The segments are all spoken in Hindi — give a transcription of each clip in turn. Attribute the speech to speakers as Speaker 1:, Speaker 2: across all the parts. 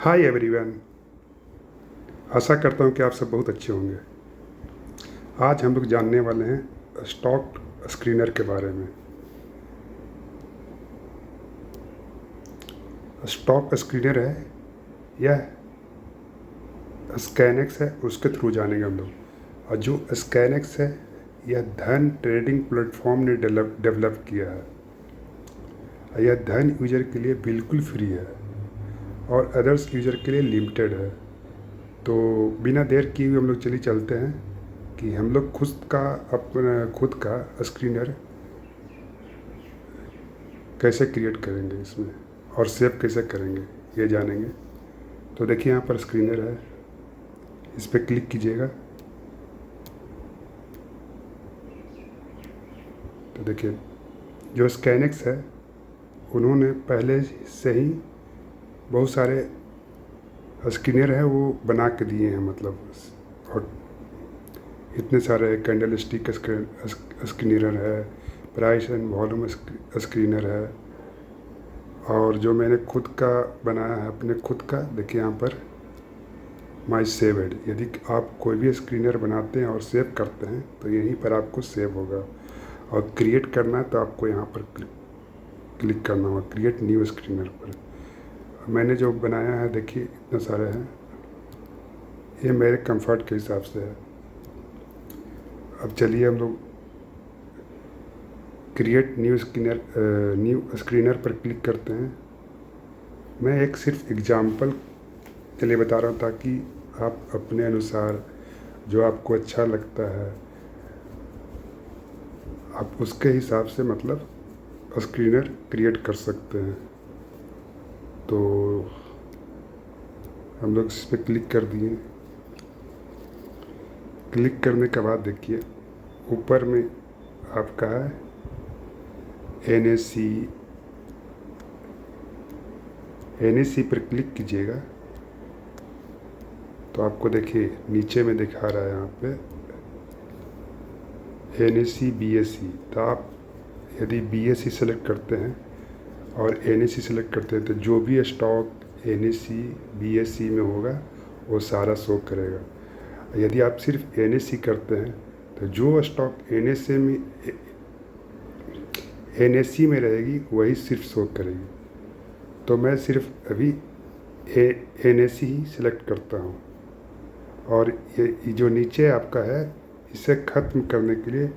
Speaker 1: Hi everyone. आशा करता हूँ कि आप सब बहुत अच्छे होंगे। आज हम लोग जानने वाले हैं स्टॉक स्क्रीनर के बारे में। स्टॉक स्क्रीनर है यह स्कैनएक्स है, उसके थ्रू जानेंगे हम लोग। और जो स्कैनएक्स है यह धन ट्रेडिंग प्लेटफॉर्म ने डेवलप किया है। यह धन यूजर के लिए बिल्कुल फ्री है और अदर्स यूजर के लिए लिमिटेड है। तो बिना देर किए हुए हम लोग चलते हैं कि हम लोग अपना खुद का स्क्रीनर कैसे क्रिएट करेंगे इसमें और सेव कैसे करेंगे ये जानेंगे। तो देखिए यहाँ पर स्क्रीनर है, इस पर क्लिक कीजिएगा। तो देखिए जो स्कैनएक्स है उन्होंने पहले से ही बहुत सारे स्क्रीनर है वो बना के दिए हैं, मतलब और इतने सारे कैंडल स्टिक स्क्रीनर है, प्राइस एंड वॉल्यूम स्क्रीनर है, और जो मैंने खुद का बनाया है अपने खुद का, देखिए यहाँ पर माई सेव्ड। यदि आप कोई भी स्क्रीनर बनाते हैं और सेव करते हैं तो यहीं पर आपको सेव होगा, और क्रिएट करना है तो आपको यहाँ पर क्लिक करना होगा क्रिएट न्यू स्क्रीनर पर। मैंने जो बनाया है देखिए इतने सारे हैं, ये मेरे कंफर्ट के हिसाब से है। अब चलिए हम लोग क्रिएट न्यू स्क्रीनर पर क्लिक करते हैं। मैं एक सिर्फ एग्जाम्पल के लिए बता रहा हूँ ताकि आप अपने अनुसार जो आपको अच्छा लगता है आप उसके हिसाब से मतलब स्क्रीनर क्रिएट कर सकते हैं। तो हम लोग इस पर क्लिक कर दिए। क्लिक करने के बाद देखिए ऊपर में आपका है NAC पर क्लिक कीजिएगा तो आपको देखिए नीचे में दिखा रहा है यहाँ पे NAC BSE। तो आप यदि BSE सेलेक्ट करते हैं और NAC सेलेक्ट करते हैं तो जो भी स्टॉक NAC BSE में होगा वो सारा शो करेगा। यदि आप सिर्फ NAC करते हैं तो जो स्टॉक NAC में रहेगी वही सिर्फ शो करेगी। तो मैं सिर्फ अभी NAC ही सिलेक्ट करता हूँ, और ये जो नीचे आपका है इसे ख़त्म करने के लिए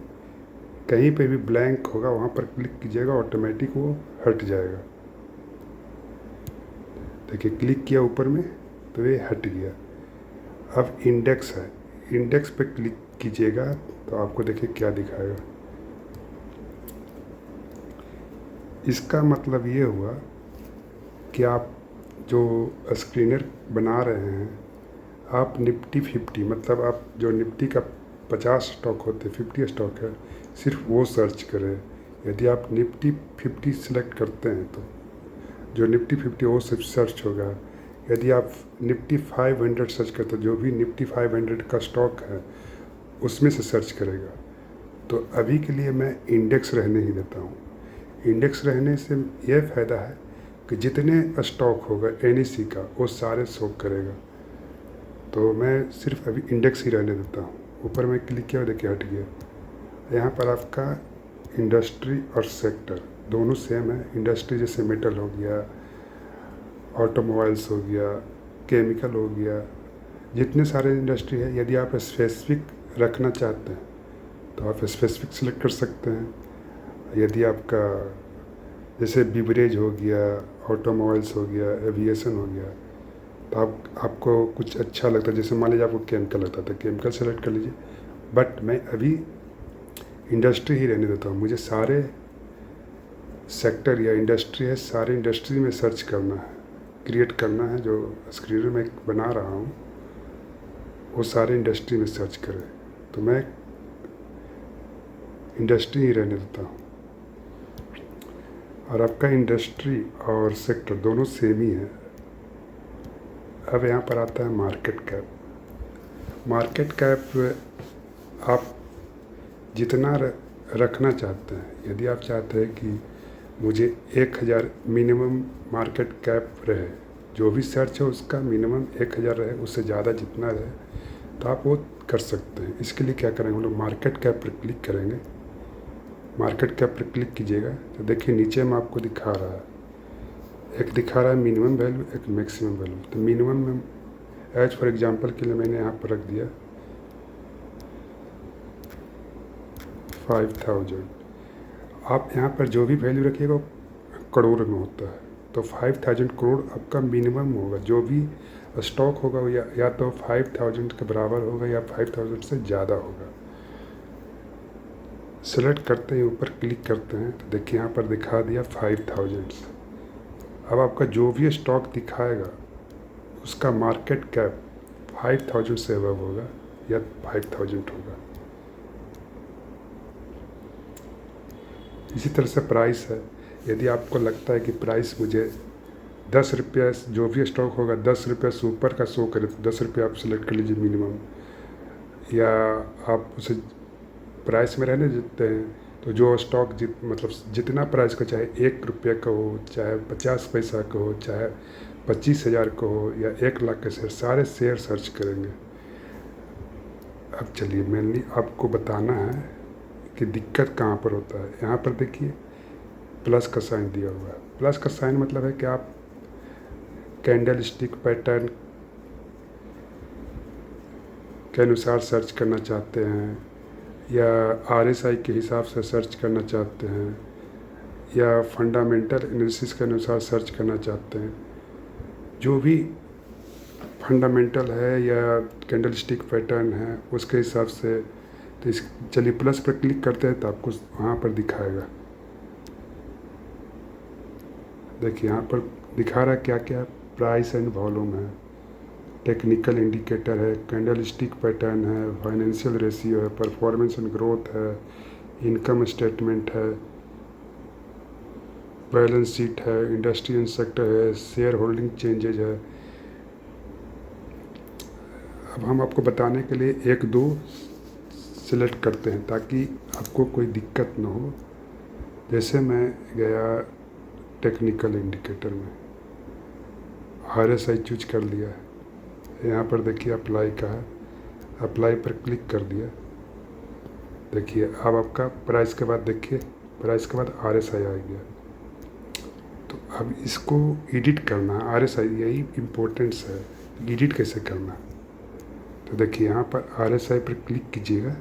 Speaker 1: कहीं पे भी ब्लैंक होगा वहाँ पर क्लिक कीजिएगा, ऑटोमेटिक वो हट जाएगा। देखिए क्लिक किया ऊपर में तो ये हट गया। अब इंडेक्स है, इंडेक्स पे क्लिक कीजिएगा तो आपको देखिए क्या दिखाएगा। इसका मतलब ये हुआ कि आप जो स्क्रीनर बना रहे हैं आप निफ्टी 50, मतलब आप जो निफ्टी का 50 स्टॉक होते 50 स्टॉक है सिर्फ वो सर्च करें। यदि आप निफ्टी 50 सेलेक्ट करते हैं तो जो निफ्टी 50 वो सिर्फ सर्च होगा। यदि आप निफ्टी 500 सर्च करते हैं जो भी निफ्टी 500 का स्टॉक है उसमें से सर्च करेगा। तो अभी के लिए मैं इंडेक्स रहने ही देता हूँ। इंडेक्स रहने से यह फ़ायदा है कि जितने स्टॉक होगा NAC का वो सारे शो करेगा। तो मैं सिर्फ अभी इंडेक्स ही रहने देता हूँ। ऊपर में क्लिक किया देखिए हट गया। यहाँ पर आपका इंडस्ट्री और सेक्टर दोनों सेम है। इंडस्ट्री जैसे मेटल हो गया, ऑटोमोबाइल्स हो गया, केमिकल हो गया, जितने सारे इंडस्ट्री है यदि आप स्पेसिफिक रखना चाहते हैं तो आप स्पेसिफिक सेलेक्ट कर सकते हैं। यदि आपका जैसे बिवरेज हो गया, ऑटोमोबाइल्स हो गया, एविएशन हो गया, तो आपको कुछ अच्छा लगता है, जैसे मान लीजिए आपको केमिकल लगता है तो केमिकल सेलेक्ट कर लीजिए। बट मैं अभी इंडस्ट्री ही रहने देता हूँ। मुझे सारे सेक्टर या इंडस्ट्री है सारे इंडस्ट्री में सर्च करना है, क्रिएट करना है। जो स्क्रीनर में बना रहा हूँ वो सारे इंडस्ट्री में सर्च करें, तो मैं इंडस्ट्री ही रहने देता हूँ। और आपका इंडस्ट्री और सेक्टर दोनों सेम ही है। अब यहाँ पर आता है मार्केट कैप। मार्केट कैप आप जितना रखना चाहते हैं, यदि आप चाहते हैं कि मुझे 1000 मिनिमम मार्केट कैप रहे जो भी सर्च है उसका मिनिमम 1000 रहे, उससे ज़्यादा जितना रहे तो आप वो कर सकते हैं। इसके लिए क्या करेंगे, हम लोग मार्केट कैप पर क्लिक करेंगे। मार्केट कैप पर क्लिक कीजिएगा तो देखिए नीचे में आपको दिखा रहा है, एक दिखा रहा है मिनिमम वैल्यू, एक मैक्सिमम वैल्यू। तो मिनिमम में एज फॉर एग्जांपल के लिए मैंने यहाँ पर रख दिया 5000। आप यहाँ पर जो भी वैल्यू रखिएगा करोड़ में होता है, तो 5000 करोड़ आपका मिनिमम होगा। जो भी स्टॉक होगा या तो 5000 के बराबर होगा या 5000 से ज़्यादा होगा। सेलेक्ट करते हैं, ऊपर क्लिक करते हैं तो देखिए यहाँ पर दिखा दिया 5000। अब आपका जो भी स्टॉक दिखाएगा उसका मार्केट कैप 5000 से अबव होगा या 5000 होगा। इसी तरह से प्राइस है, यदि आपको लगता है कि प्राइस मुझे 10 रुपया, जो भी स्टॉक होगा 10 रुपया से ऊपर का शो करे तो 10 रुपया आप सेलेक्ट कर लीजिए मिनिमम, या आप उसे प्राइस में रहने देते हैं तो जो स्टॉक मतलब जितना प्राइस का, चाहे 1 रुपये का हो, चाहे 50 पैसा का हो, चाहे 25,000 का हो या 1 लाख का शेयर, सारे शेयर सर्च करेंगे। अब चलिए मेनली आपको बताना है कि दिक्कत कहाँ पर होता है। यहाँ पर देखिए प्लस का साइन दिया हुआ है। प्लस का साइन मतलब है कि आप कैंडल स्टिक पैटर्न के अनुसार सर्च करना चाहते हैं, या RSI के हिसाब से सर्च करना चाहते हैं, या फंडामेंटल एनालिसिस के अनुसार सर्च करना चाहते हैं। जो भी फंडामेंटल है या कैंडल स्टिक पैटर्न है उसके हिसाब से, तो चलिए प्लस पर क्लिक करते हैं तो आपको वहाँ पर दिखाएगा। देखिए यहाँ पर दिखा रहा है क्या क्या, प्राइस एंड वॉल्यूम है, टेक्निकल इंडिकेटर है, कैंडल स्टिक पैटर्न है, फाइनेंशियल रेशियो है, परफॉर्मेंस एंड ग्रोथ है, इनकम स्टेटमेंट है, बैलेंस शीट है, इंडस्ट्री एंड सेक्टर है, शेयर होल्डिंग चेंजेज है। अब हम आपको बताने के लिए 1-2 सिलेक्ट करते हैं ताकि आपको कोई दिक्कत ना हो। जैसे मैं गया टेक्निकल इंडिकेटर में, RSI चूज कर लिया है, यहाँ पर देखिए अप्लाई का है, अप्लाई पर क्लिक कर दिया। देखिए अब आपका प्राइस के बाद, देखिए प्राइस के बाद RSI आ गया। तो अब इसको एडिट करना, RSI यही इम्पोर्टेंस है, एडिट कैसे करना। तो देखिए यहाँ पर RSI पर क्लिक कीजिएगा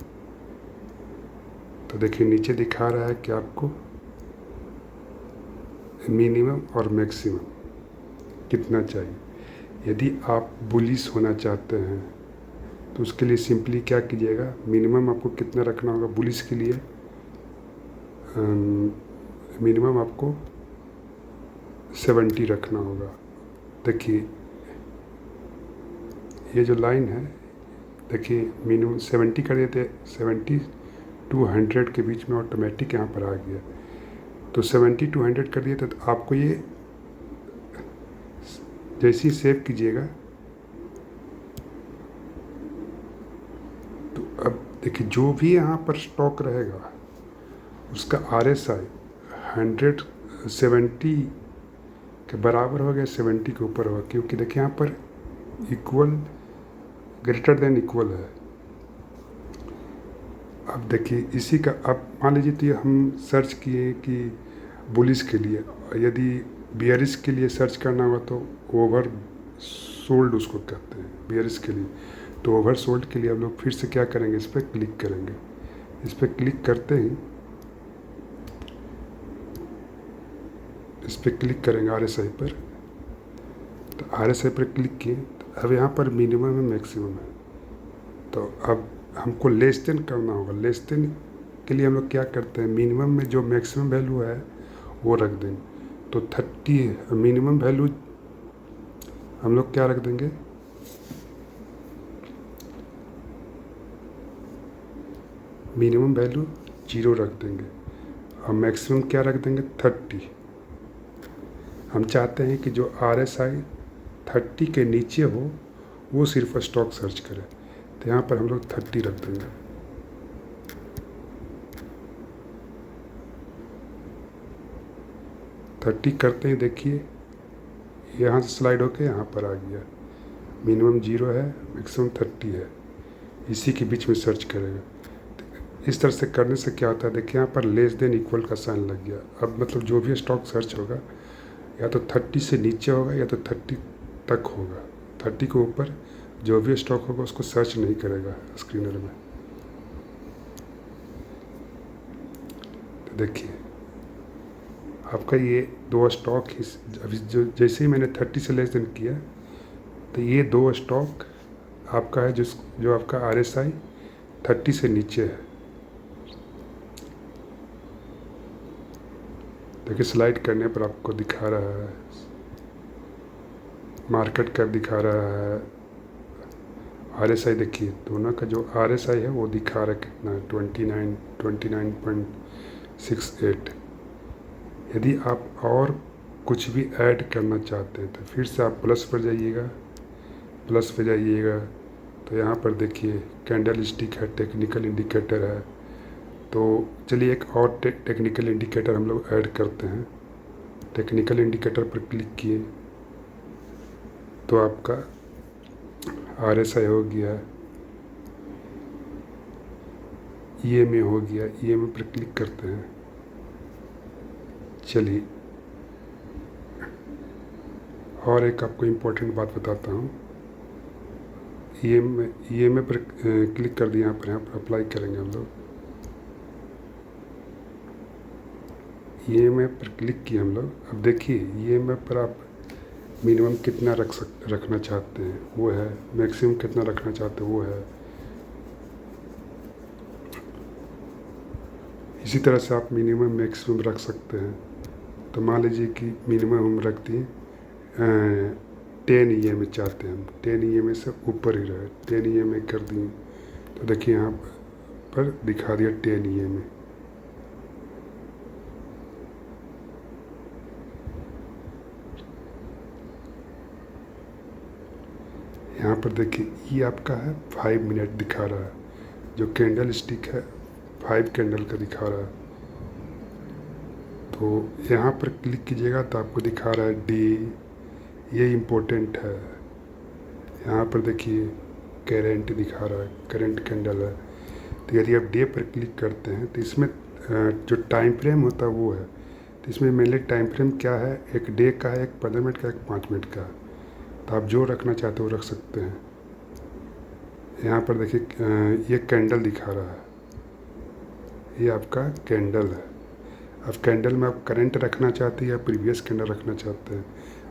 Speaker 1: तो देखिए नीचे दिखा रहा है कि आपको मिनिमम और मैक्सिमम कितना चाहिए। यदि आप बुलिश होना चाहते हैं तो उसके लिए सिंपली क्या कीजिएगा, मिनिमम आपको कितना रखना होगा बुलिश के लिए। मिनिमम आपको 70 रखना होगा। देखिए ये जो लाइन है, देखिए मिनिमम 70 कर देते, 70 to 100 के बीच में ऑटोमेटिक यहाँ पर आ गया। तो 70 to 100 कर दिए तो आपको ये जैसे ही सेव कीजिएगा तो अब देखिए जो भी यहाँ पर स्टॉक रहेगा उसका RSI 170 के बराबर हो गया, 70 के ऊपर होगा, क्योंकि देखिए यहाँ पर इक्वल, ग्रेटर देन इक्वल है। अब देखिए इसी का, अब मान लीजिए तो हम सर्च किए कि बुलिश के लिए, यदि बियरिश के लिए सर्च करना होगा तो ओवर सोल्ड उसको कहते हैं बियरिश के लिए। तो ओवर सोल्ड के लिए हम लोग फिर से क्या करेंगे, इस पर क्लिक करेंगे। इस पर क्लिक करते ही इस पर क्लिक करेंगे RSI पर, तो RSI पर क्लिक किए तो अब यहाँ पर मिनिमम है, मैक्सिमम है। तो अब हमको लेस देन करना होगा। लेस देन के लिए हम लोग क्या करते हैं, मिनिमम में जो मैक्सिमम वैल्यू है वो रख देंगे। तो 30 मिनिमम वैल्यू हम लोग क्या रख देंगे, मिनिमम वैल्यू 0 रख देंगे और मैक्सिमम क्या रख देंगे 30। हम चाहते हैं कि जो RSI 30 के नीचे हो वो सिर्फ स्टॉक सर्च करे, तो यहाँ पर हम लोग 30 रख देंगे। करते हैं, देखिए यहाँ से स्लाइड होके यहाँ पर आ गया। मिनिमम 0 है, मैक्सिमम 30 है, इसी के बीच में सर्च करेगा। इस तरह से करने से क्या होता है, देखिए यहाँ पर लेस देन इक्वल का साइन लग गया। अब मतलब जो भी स्टॉक सर्च होगा या तो 30 से नीचे होगा या तो 30 तक होगा। 30 के ऊपर जो भी स्टॉक होगा उसको सर्च नहीं करेगा स्क्रीनर में। तो देखिए आपका ये 2 स्टॉक अभी जो जैसे ही मैंने 30 से लेस देन किया तो ये 2 स्टॉक आपका है जो आपका RSI 30 से नीचे है। देखिए स्लाइड करने पर आपको दिखा रहा है, मार्केट कैप दिखा रहा है, RSI देखिए दोनों का जो RSI है वो दिखा रहा है कितना है, 29.68। यदि आप और कुछ भी ऐड करना चाहते हैं तो फिर से आप प्लस पर जाइएगा। प्लस पे जाइएगा तो यहाँ पर देखिए कैंडल स्टिक है, टेक्निकल इंडिकेटर है। तो चलिए एक और टेक्निकल इंडिकेटर हम लोग ऐड करते हैं। टेक्निकल इंडिकेटर पर क्लिक किए तो आपका RSI हो गया, EMA हो गया। EMA पर क्लिक करते हैं। चलिए और एक आपको इम्पोर्टेंट बात बताता हूँ। EMA पर क्लिक कर दिया, यहाँ पर अप्लाई करेंगे हम लोग। EMA पर क्लिक किए हम लोग। अब देखिए EMA पर आप मिनिमम कितना रखना चाहते हैं वो है, मैक्सिमम कितना रखना चाहते हैं वो है। इसी तरह से आप मिनिमम मैक्सिमम रख सकते हैं। तो मान लीजिए कि मिनिमम हम रख दिए 10 EMA चाहते हैं हम, 10 EMA से ऊपर ही रहे, 10 EMA कर दिए तो देखिए यहाँ पर दिखा दिया 10 EMA। यहाँ पर देखिए ये आपका है 5 मिनट दिखा रहा है, जो कैंडल स्टिक है 5 कैंडल का दिखा रहा है। तो यहाँ पर क्लिक कीजिएगा तो आपको दिखा रहा है डे, ये इम्पोर्टेंट है। यहाँ पर देखिए करेंट दिखा रहा है, करंट कैंडल है। तो यदि आप डे पर क्लिक करते हैं तो इसमें जो टाइम फ्रेम होता है वो है। तो इसमें मेनली टाइम फ्रेम क्या है, एक डे का है, एक 15 मिनट का, एक 5 मिनट का। तो आप जो रखना चाहते हो रख सकते हैं। यहाँ पर देखिए ये कैंडल दिखा रहा है, ये आपका कैंडल है। अब कैंडल में आप करंट रखना चाहते हैं या प्रीवियस कैंडल रखना चाहते हैं,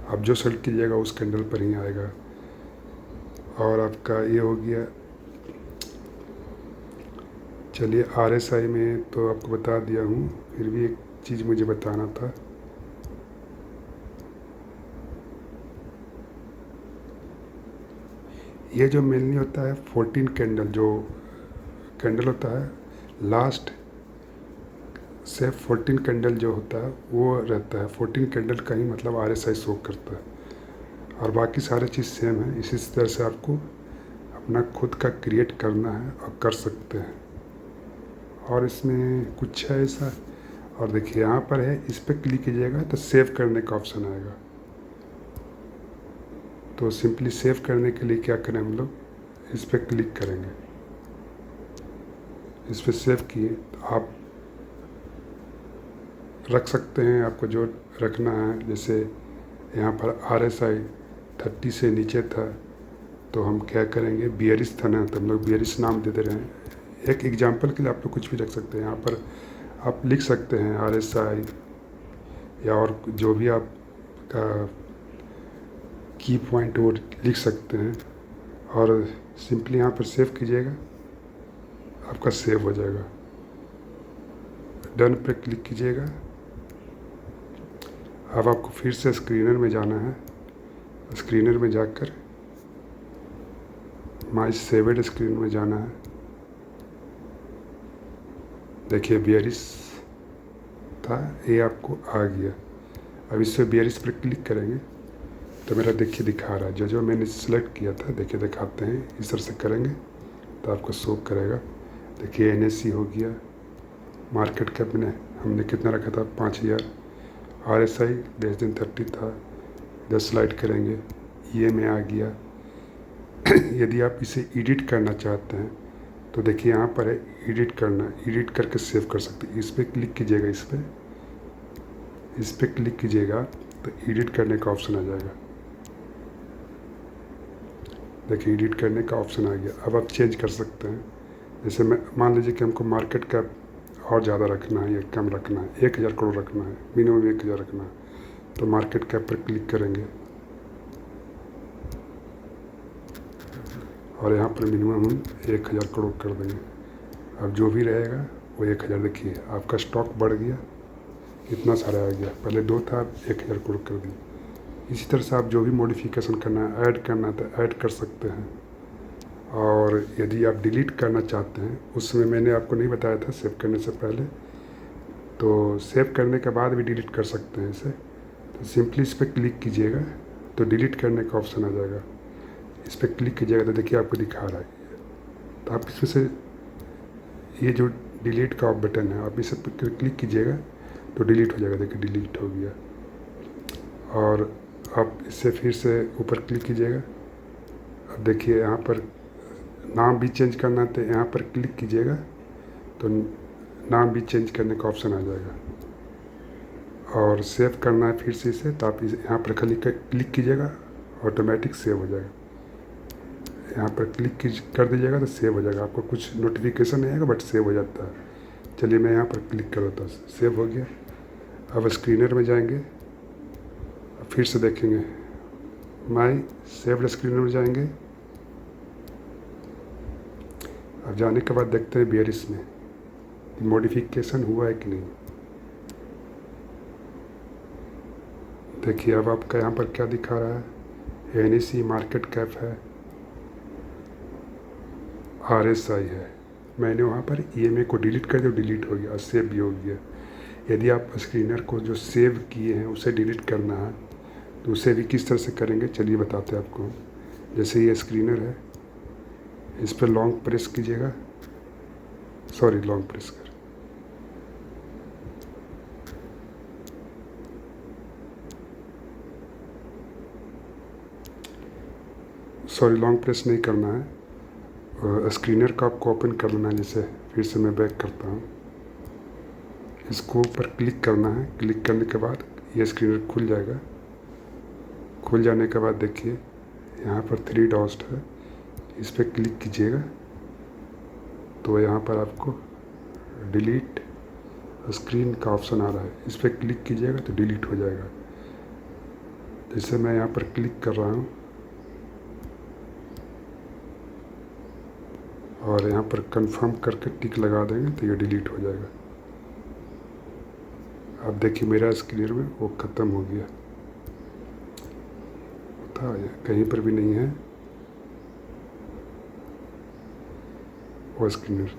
Speaker 1: आप जो सेलेक्ट कीजिएगा उस कैंडल पर ही आएगा। और आपका ये हो गया। चलिए RSI में तो आपको बता दिया हूँ, फिर भी एक चीज़ मुझे बताना था। ये जो मेनली होता है 14 कैंडल, जो कैंडल होता है लास्ट से 14 कैंडल जो होता है वो रहता है। 14 कैंडल का ही मतलब RSI शो करता है, और बाकी सारे चीज़ सेम है। इसी तरह से आपको अपना खुद का क्रिएट करना है और कर सकते हैं। और इसमें कुछ है ऐसा, और देखिए यहाँ पर है, इस पर क्लिक कीजिएगा तो सेव करने का ऑप्शन आएगा। तो सिंपली सेव करने के लिए क्या करें, हम लोग इस पर क्लिक करेंगे। इस पर सेव किए तो आप रख सकते हैं आपको जो रखना है। जैसे यहाँ पर RSI 30 से नीचे था तो हम क्या करेंगे, बियरिश था ना, तो हम लोग बियरिश नाम दे दे रहे हैं। एक एग्जांपल के लिए आप लोग कुछ भी रख सकते हैं। यहाँ पर आप लिख सकते हैं RSI या और जो भी आपका की पॉइंट वो लिख सकते हैं, और सिंपली यहाँ पर सेव कीजिएगा, आपका सेव हो जाएगा। डन पे क्लिक कीजिएगा। अब आपको फिर से स्क्रीनर में जाना है। स्क्रीनर में जाकर माई सेवेड स्क्रीन में जाना है। देखिए बियरिश था, ये आपको आ गया। अब इससे बियरिश पर क्लिक करेंगे तो मेरा देखिए दिखा रहा है, जो जो मैंने सेलेक्ट किया था देखिए दिखाते हैं। इस तरह से करेंगे तो आपको शो करेगा। देखिए NSE हो गया, मार्केट कैप में हमने कितना रखा था 5000, RSI लेस देन 30 था, इधर स्लाइड करेंगे, ये में आ गया। यदि आप इसे एडिट करना चाहते हैं तो देखिए यहाँ पर है एडिट करना, एडिट करके सेव कर सकते हैं। इस पर क्लिक कीजिएगा, इस पर क्लिक कीजिएगा तो एडिट करने का ऑप्शन आ जाएगा। देखिए एडिट करने का ऑप्शन आ गया। अब आप चेंज कर सकते हैं। जैसे मैं मान लीजिए कि हमको मार्केट कैप और ज़्यादा रखना है या कम रखना है, 1000 करोड़ रखना है, मिनिमम 1000 रखना है, तो मार्केट कैप पर क्लिक करेंगे और यहाँ पर मिनिमम हम 1000 करोड़ कर देंगे। अब जो भी रहेगा वो 1000। देखिए आपका स्टॉक बढ़ गया, इतना सारा आ गया, पहले 2 था, 1000 करोड़ कर दिए। इसी तरह से आप जो भी मॉडिफिकेशन करना है, ऐड करना है तो ऐड कर सकते हैं। और यदि आप डिलीट करना चाहते हैं, उसमें मैंने आपको नहीं बताया था सेव करने से पहले, तो सेव करने के बाद भी डिलीट कर सकते हैं इसे। तो सिंपली इस पर क्लिक कीजिएगा तो डिलीट करने का ऑप्शन आ जाएगा। इस पर क्लिक कीजिएगा तो देखिए आपको दिखा रहा है। तो आप इसमें से ये जो डिलीट का बटन है, आप इस पर क्लिक कीजिएगा तो डिलीट हो जाएगा। देखिए डिलीट हो गया। और आप इससे फिर से ऊपर क्लिक कीजिएगा। अब देखिए यहाँ पर नाम भी चेंज करना है तो यहाँ पर क्लिक कीजिएगा तो नाम भी चेंज करने का ऑप्शन आ जाएगा। और सेव करना है फिर से इसे, तो आप यहाँ पर खाली क्लिक कीजिएगा, ऑटोमेटिक सेव हो जाएगा। यहाँ पर क्लिक कर दीजिएगा तो सेव हो जाएगा। आपको कुछ नोटिफिकेशन नहीं आएगा बट सेव हो जाता है। चलिए मैं यहाँ पर क्लिक कर देता हूँ, सेव हो गया। अब स्क्रीनर में जाएंगे, अब फिर से देखेंगे, माई सेव्ड स्क्रीनर में जाएंगे। अब जाने के बाद देखते हैं बियरिश में मॉडिफिकेशन हुआ है कि नहीं। देखिए अब आपका यहाँ पर क्या दिखा रहा है, NSE मार्केट कैप है, RSI है। मैंने वहाँ पर EMA को डिलीट कर दिया, डिलीट हो गया और सेव भी हो गया। यदि आप स्क्रीनर को जो सेव किए हैं उसे डिलीट करना है तो उसे भी किस तरह से करेंगे, चलिए बताते हैं आपको। जैसे ये स्क्रीनर है, इस पर लॉन्ग प्रेस कीजिएगा, लॉन्ग प्रेस कर, लॉन्ग प्रेस नहीं करना है। स्क्रीनर का आपको ओपन कर लेना है। जैसे फिर से मैं बैक करता हूँ, इसको ऊपर क्लिक करना है। क्लिक करने के बाद ये स्क्रीनर खुल जाएगा। खुल जाने के बाद देखिए यहाँ पर 3 डॉट्स है, इस पर क्लिक कीजिएगा तो यहाँ पर आपको डिलीट स्क्रीन का ऑप्शन आ रहा है। इस पर क्लिक कीजिएगा तो डिलीट हो जाएगा। जैसे मैं यहाँ पर क्लिक कर रहा हूँ और यहाँ पर कंफर्म करके टिक लगा देंगे तो ये डिलीट हो जाएगा। अब देखिए मेरा स्क्रीनर में वो ख़त्म हो गया था, कहीं पर भी नहीं है वो स्क्रीनर।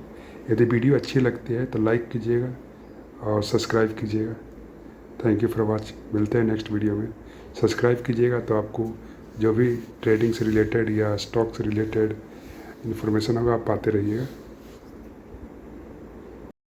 Speaker 1: यदि वीडियो अच्छी लगती है तो लाइक कीजिएगा और सब्सक्राइब कीजिएगा। Thank you for watching. मिलते हैं नेक्स्ट वीडियो में। सब्सक्राइब कीजिएगा तो आपको जो भी ट्रेडिंग से रिलेटेड या स्टॉक से रिलेटेड इन्फॉर्मेशन होगा आप पाते रहिएगा।